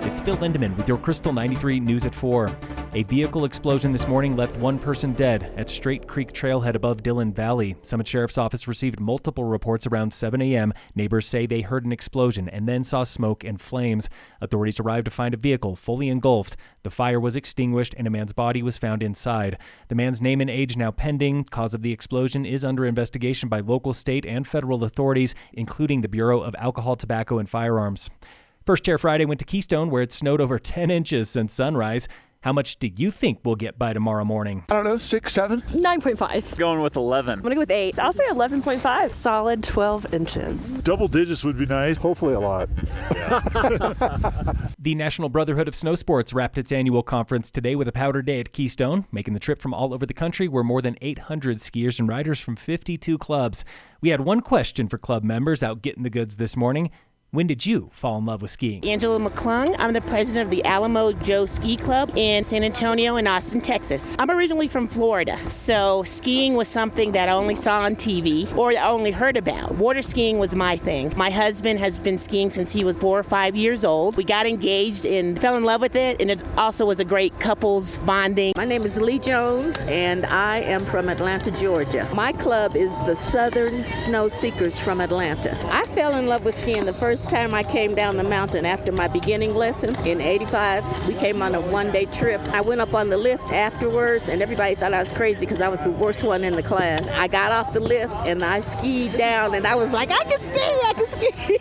It's Phil Lindemann with your Krystal 93 News at 4. A vehicle explosion this morning left one person dead at Straight Creek Trailhead above Dillon Valley. Summit Sheriff's Office received multiple reports around 7 a.m. Neighbors say they heard an explosion and then saw smoke and flames. Authorities arrived to find a vehicle fully engulfed. The fire was extinguished and a man's body was found inside. The man's name and age now pending. Cause of the explosion is under investigation by local, state, and federal authorities, including the Bureau of Alcohol, Tobacco, and Firearms. First Chair Friday went to Keystone, where it snowed over 10 inches since sunrise. How much do you think we'll get by tomorrow morning? I don't know, 6, 7? 9.5. Going with 11. I'm going to go with 8. I'll say 11.5. Solid 12 inches. Double digits would be nice. Hopefully a lot. The National Brotherhood of Snowsports wrapped its annual conference today with a powder day at Keystone. Making the trip from all over the country were more than 800 skiers and riders from 52 clubs. We had one question for club members out getting the goods this morning. When did you fall in love with skiing? Angela McClung. I'm the president of the Alamo Joe Ski Club in San Antonio and Austin, Texas. I'm originally from Florida, so skiing was something that I only saw on TV or I only heard about. Water skiing was my thing. My husband has been skiing since he was 4 or 5 years old. We got engaged and fell in love with it, and it also was a great couples bonding. My name is Lee Jones, and I am from Atlanta, Georgia. My club is the Southern Snow Seekers from Atlanta. I fell in love with skiing the first time I came down the mountain after my beginning lesson in '85. We came on a one-day trip. I went up on the lift afterwards, and everybody thought I was crazy because I was the worst one in the class. I got off the lift and I skied down, and I was like, I can ski.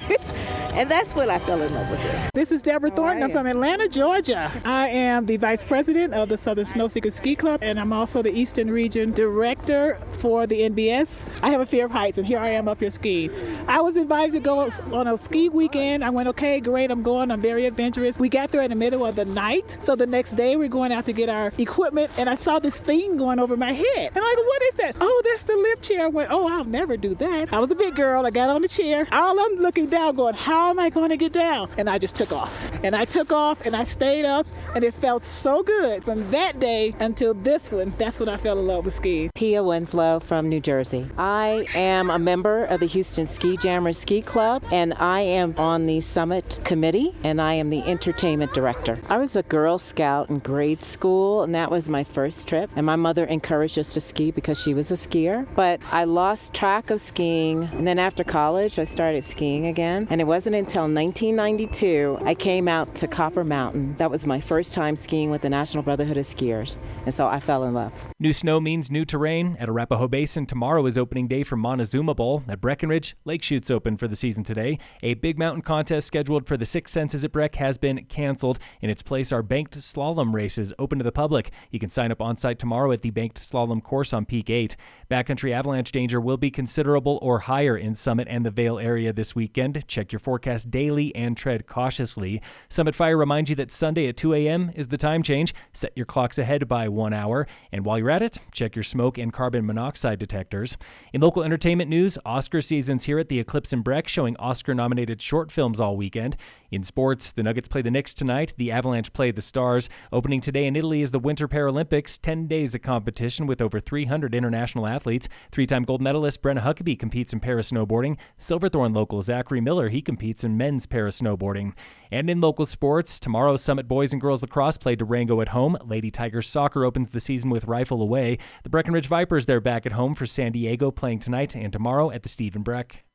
And that's when I fell in love with it. This is Deborah Thornton. I'm from Atlanta, Georgia. I am the vice president of the Southern Snow Seekers Ski Club, and I'm also the Eastern Region director for the NBS. I have a fear of heights, and here I am up here skiing. I was invited to go on a ski weekend. I went, okay, great, I'm going. I'm very adventurous. We got there in the middle of the night, so the next day we're going out to get our equipment, and I saw this thing going over my head. And I'm like, what is that? Oh, that's the lift chair. I went, oh, I'll never do that. I was a big girl. I got on the chair. All I'm looking down going, how am I going to get down? And I just took off. And I took off, and I stayed up, and it felt so good. From that day until this one, that's when I fell in love with skiing. Tia Winslow from New Jersey. I am a member of the Houston Ski Jammers Ski Club, and I am on the Summit Committee, and I am the entertainment director. I was a Girl Scout in grade school, and that was my first trip. And my mother encouraged us to ski because she was a skier. But I lost track of skiing, and then after college, I started skiing again. And it wasn't until 1992 I came out to Copper Mountain. That was my first time skiing with the National Brotherhood of Skiers, and so I fell in love. New snow means new terrain. At Arapahoe Basin, tomorrow is opening day for Montezuma Bowl. At Breckenridge, Lake Chute's open for the season today. A big mountain contest scheduled for the Six Senses at Breck has been canceled. In its place are banked slalom races open to the public. You can sign up on site tomorrow at the banked slalom course on Peak 8. Backcountry avalanche danger will be considerable or higher in Summit and the Vail area this weekend. Check your forecast daily and tread cautiously. Summit Fire reminds you that Sunday at 2 a.m. is the time change. Set your clocks ahead by 1 hour. And while you're at it, check your smoke and carbon monoxide detectors. In local entertainment news, Oscar season's here at the Eclipse in Breck, showing Oscar-nominated short films all weekend. In sports, the Nuggets play the Knicks tonight. The Avalanche play the Stars. Opening today in Italy is the Winter Paralympics, 10 days of competition with over 300 international athletes. Three-time gold medalist Brenna Huckabee competes in para-snowboarding. Silverthorne local Zachary Miller, he competes in men's para-snowboarding. And in local sports, tomorrow Summit boys and girls lacrosse play Durango at home. Lady Tigers soccer opens the season with Rifle away. The Breckenridge Vipers, they're back at home for San Diego, playing tonight and tomorrow at the Stephen Breck.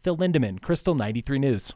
Phil Lindemann, Krystal 93 News.